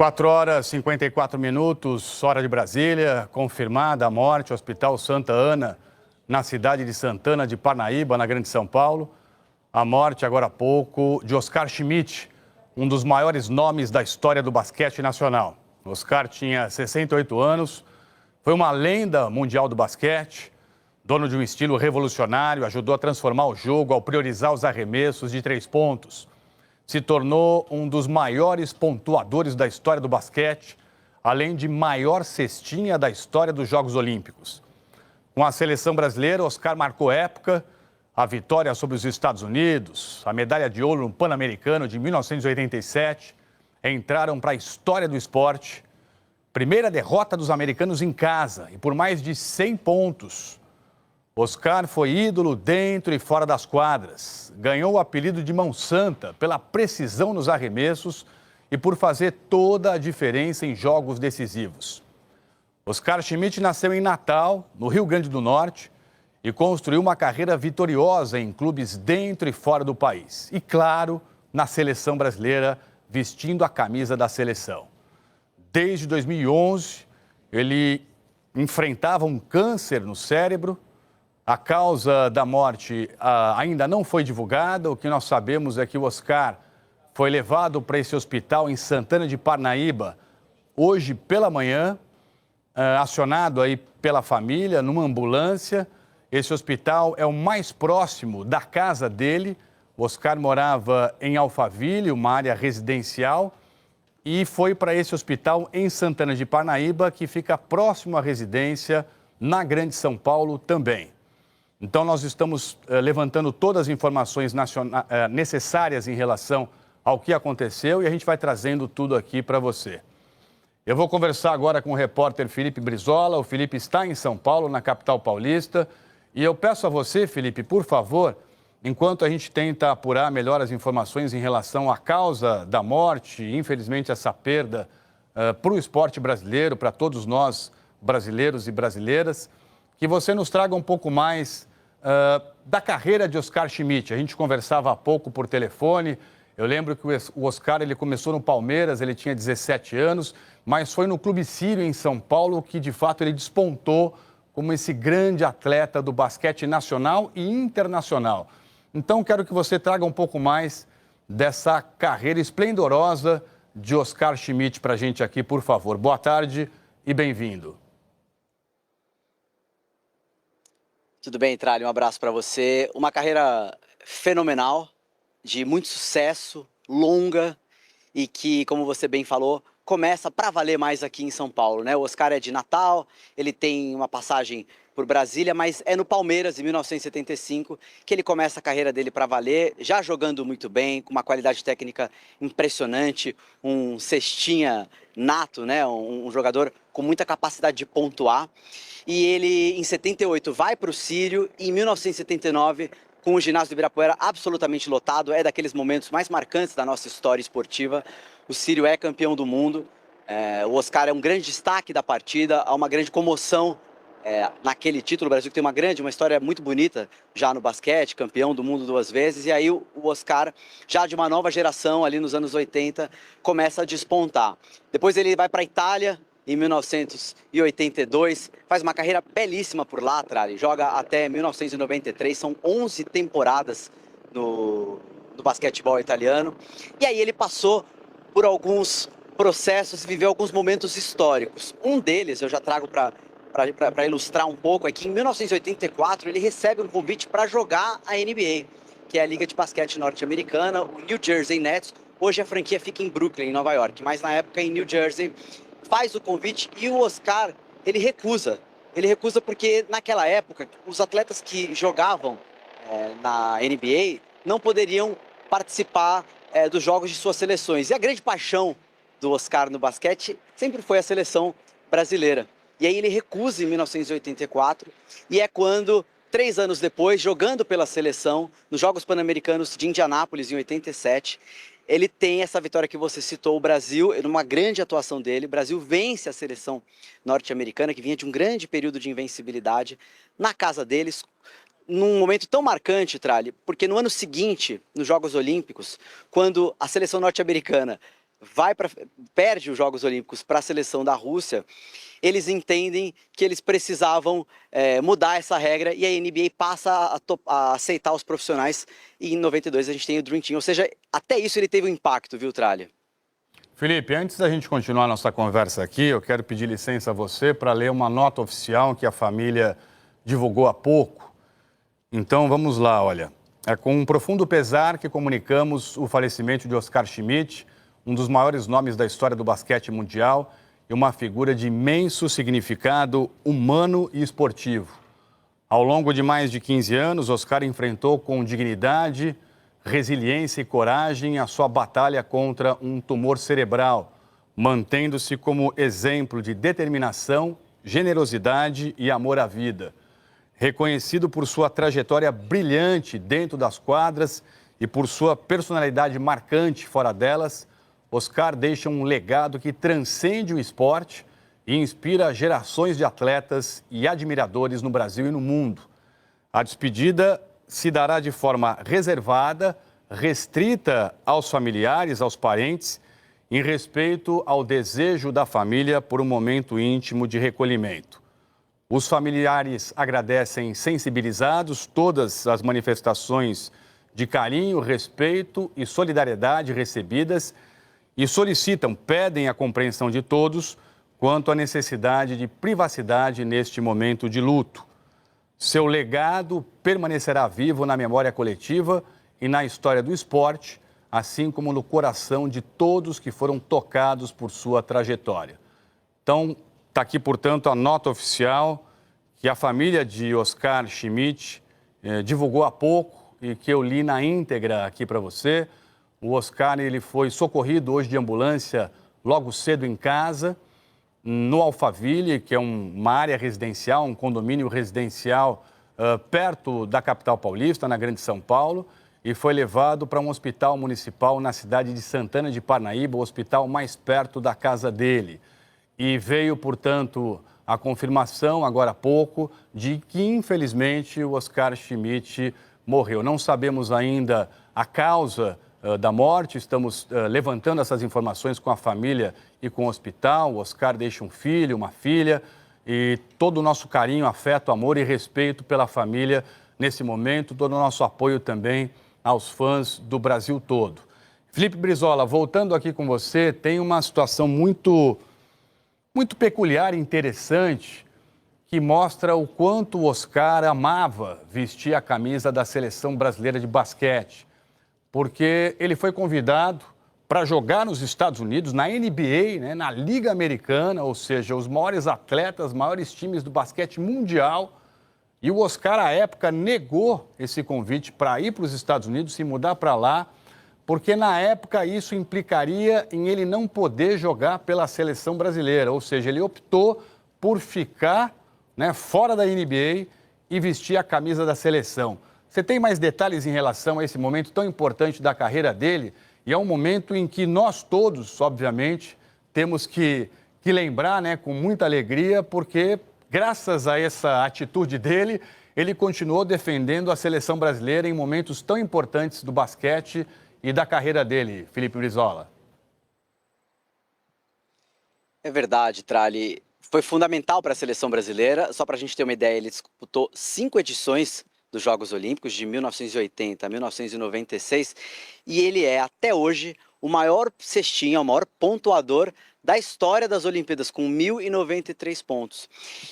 4 horas e 54 minutos, hora de Brasília, confirmada a morte, Hospital Santa Ana, na cidade de Santana de Parnaíba, na Grande São Paulo. A morte, agora há pouco, de Oscar Schmidt, um dos maiores nomes da história do basquete nacional. Oscar tinha 68 anos, foi uma lenda mundial do basquete, dono de um estilo revolucionário, ajudou a transformar o jogo ao priorizar os arremessos de 3 pontos. Se tornou um dos maiores pontuadores da história do basquete, além de maior cestinha da história dos Jogos Olímpicos. Com a seleção brasileira, Oscar marcou época, a vitória sobre os Estados Unidos, a medalha de ouro no Pan-Americano de 1987, entraram para a história do esporte. Primeira derrota dos americanos em casa e por mais de 100 pontos. Oscar foi ídolo dentro e fora das quadras. Ganhou o apelido de Mão Santa pela precisão nos arremessos e por fazer toda a diferença em jogos decisivos. Oscar Schmidt nasceu em Natal, no Rio Grande do Norte, e construiu uma carreira vitoriosa em clubes dentro e fora do país. E, claro, na seleção brasileira, vestindo a camisa da seleção. Desde 2011, ele enfrentava um câncer no cérebro. A causa da morte ainda não foi divulgada. O que nós sabemos é que o Oscar foi levado para esse hospital em Santana de Parnaíba hoje pela manhã, acionado aí pela família numa ambulância. Esse hospital é o mais próximo da casa dele. O Oscar morava em Alphaville, uma área residencial, e foi para esse hospital em Santana de Parnaíba, que fica próximo à residência na Grande São Paulo também. Então, nós estamos levantando todas as informações necessárias em relação ao que aconteceu e a gente vai trazendo tudo aqui para você. Eu vou conversar agora com o repórter Felipe Brizola. O Felipe está em São Paulo, na capital paulista. E eu peço a você, Felipe, por favor, enquanto a gente tenta apurar melhor as informações em relação à causa da morte, infelizmente essa perda para o esporte brasileiro, para todos nós brasileiros e brasileiras, que você nos traga um pouco mais da carreira de Oscar Schmidt. A gente conversava há pouco por telefone. Eu lembro que o Oscar ele começou no Palmeiras, ele tinha 17 anos, mas foi no Clube Sírio, em São Paulo, que de fato ele despontou como esse grande atleta do basquete nacional e internacional. Então, quero que você traga um pouco mais dessa carreira esplendorosa de Oscar Schmidt para a gente aqui, por favor. Boa tarde e bem-vindo. Tudo bem, Tralli? Um abraço para você. Uma carreira fenomenal, de muito sucesso, longa e que, como você bem falou, começa para valer mais aqui em São Paulo, né? O Oscar é de Natal, ele tem uma passagem por Brasília, mas é no Palmeiras, em 1975, que ele começa a carreira dele para valer, já jogando muito bem, com uma qualidade técnica impressionante, um cestinha nato, né? Um jogador com muita capacidade de pontuar. E ele, em 78, vai para o Sírio e em 1979, com o ginásio do Ibirapuera absolutamente lotado, é daqueles momentos mais marcantes da nossa história esportiva. O Sírio é campeão do mundo, o Oscar é um grande destaque da partida, há uma grande comoção naquele título. O Brasil que tem uma história muito bonita já no basquete, campeão do mundo 2 vezes, e aí o Oscar, já de uma nova geração, ali nos anos 80, começa a despontar. Depois ele vai para a Itália, em 1982, faz uma carreira belíssima por lá, Tralli, joga até 1993, são 11 temporadas no basquetebol italiano, e aí ele passou por alguns processos e viveu alguns momentos históricos. Um deles, eu já trago para ilustrar um pouco, é que em 1984 ele recebe um convite para jogar a NBA, que é a Liga de Basquete Norte-Americana, o New Jersey Nets. Hoje a franquia fica em Brooklyn, em Nova York, mas na época em New Jersey. Faz o convite e o Oscar, ele recusa. Ele recusa porque naquela época os atletas que jogavam na NBA não poderiam participar dos jogos de suas seleções. E a grande paixão do Oscar no basquete sempre foi a seleção brasileira. E aí ele recusa em 1984 e é quando, 3 anos depois, jogando pela seleção, nos Jogos Pan-Americanos de Indianápolis em 87, ele tem essa vitória que você citou, o Brasil, numa grande atuação dele. O Brasil vence a seleção norte-americana, que vinha de um grande período de invencibilidade, na casa deles, num momento tão marcante, Tralli, porque no ano seguinte, nos Jogos Olímpicos, quando a seleção norte-americana perde os Jogos Olímpicos para a seleção da Rússia, eles entendem que eles precisavam mudar essa regra e a NBA passa a aceitar os profissionais e em 92 a gente tem o Dream Team. Ou seja, até isso ele teve um impacto, viu, Tralha? Felipe, antes da gente continuar nossa conversa aqui, eu quero pedir licença a você para ler uma nota oficial que a família divulgou há pouco. Então, vamos lá, olha. É com um profundo pesar que comunicamos o falecimento de Oscar Schmidt, um dos maiores nomes da história do basquete mundial e uma figura de imenso significado humano e esportivo. Ao longo de mais de 15 anos, Oscar enfrentou com dignidade, resiliência e coragem a sua batalha contra um tumor cerebral, mantendo-se como exemplo de determinação, generosidade e amor à vida. Reconhecido por sua trajetória brilhante dentro das quadras e por sua personalidade marcante fora delas, Oscar deixa um legado que transcende o esporte e inspira gerações de atletas e admiradores no Brasil e no mundo. A despedida se dará de forma reservada, restrita aos familiares, aos parentes, em respeito ao desejo da família por um momento íntimo de recolhimento. Os familiares agradecem sensibilizados todas as manifestações de carinho, respeito e solidariedade recebidas e pedem a compreensão de todos quanto à necessidade de privacidade neste momento de luto. Seu legado permanecerá vivo na memória coletiva e na história do esporte, assim como no coração de todos que foram tocados por sua trajetória. Então, está aqui, portanto, a nota oficial que a família de Oscar Schmidt divulgou há pouco e que eu li na íntegra aqui para você. O Oscar ele foi socorrido hoje de ambulância logo cedo em casa, no Alphaville, que é uma área residencial, um condomínio residencial perto da capital paulista, na Grande São Paulo, e foi levado para um hospital municipal na cidade de Santana de Parnaíba, o hospital mais perto da casa dele. E veio, portanto, a confirmação, agora há pouco, de que, infelizmente, o Oscar Schmidt morreu. Não sabemos ainda a causa da morte, estamos levantando essas informações com a família e com o hospital. O Oscar deixa um filho, uma filha, e todo o nosso carinho, afeto, amor e respeito pela família nesse momento, todo o nosso apoio também aos fãs do Brasil todo. Felipe Brizola, voltando aqui com você, tem uma situação muito peculiar e interessante que mostra o quanto o Oscar amava vestir a camisa da Seleção Brasileira de Basquete, porque ele foi convidado para jogar nos Estados Unidos, na NBA, né, na Liga Americana, ou seja, os maiores atletas, maiores times do basquete mundial. E o Oscar, à época, negou esse convite para ir para os Estados Unidos, se mudar para lá, porque na época isso implicaria em ele não poder jogar pela seleção brasileira. Ou seja, ele optou por ficar, né, fora da NBA e vestir a camisa da seleção. Você tem mais detalhes em relação a esse momento tão importante da carreira dele? E é um momento em que nós todos, obviamente, temos que lembrar, né, com muita alegria, porque graças a essa atitude dele, ele continuou defendendo a seleção brasileira em momentos tão importantes do basquete e da carreira dele, Felipe Brizola. É verdade, Tralli. Foi fundamental para a seleção brasileira. Só para a gente ter uma ideia, ele disputou 5 edições dos Jogos Olímpicos, de 1980 a 1996, e ele é, até hoje, o maior cestinha, o maior pontuador da história das Olimpíadas, com 1.093 pontos.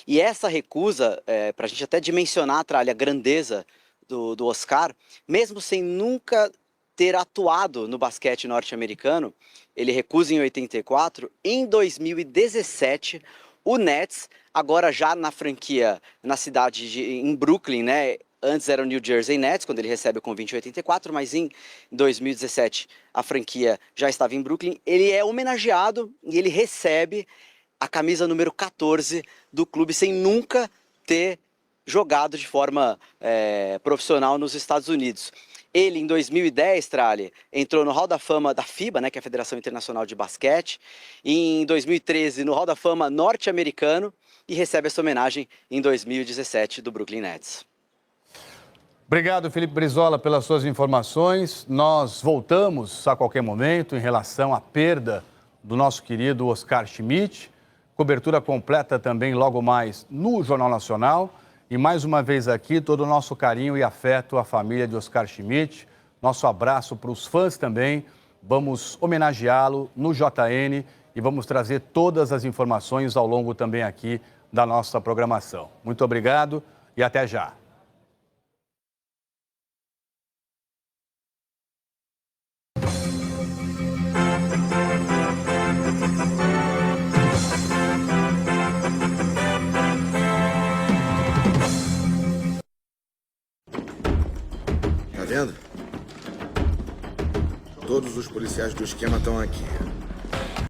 E essa recusa, para a gente até dimensionar, Tralli, a grandeza do Oscar, mesmo sem nunca ter atuado no basquete norte-americano, ele recusa em 84, em 2017, o Nets, agora já na franquia, na cidade em Brooklyn, né? Antes era o New Jersey Nets, quando ele recebe o convite em 84, mas em 2017 a franquia já estava em Brooklyn. Ele é homenageado e ele recebe a camisa número 14 do clube sem nunca ter jogado de forma profissional nos Estados Unidos. Ele, em 2010, Tralli, entrou no Hall da Fama da FIBA, né, que é a Federação Internacional de Basquete, e em 2013 no Hall da Fama norte-americano, e recebe essa homenagem em 2017 do Brooklyn Nets. Obrigado, Felipe Brizola, pelas suas informações. Nós voltamos a qualquer momento em relação à perda do nosso querido Oscar Schmidt. Cobertura completa também logo mais no Jornal Nacional. E mais uma vez aqui, todo o nosso carinho e afeto à família de Oscar Schmidt. Nosso abraço para os fãs também. Vamos homenageá-lo no JN e vamos trazer todas as informações ao longo também aqui da nossa programação. Muito obrigado e até já. Tá vendo? Todos os policiais do esquema estão aqui.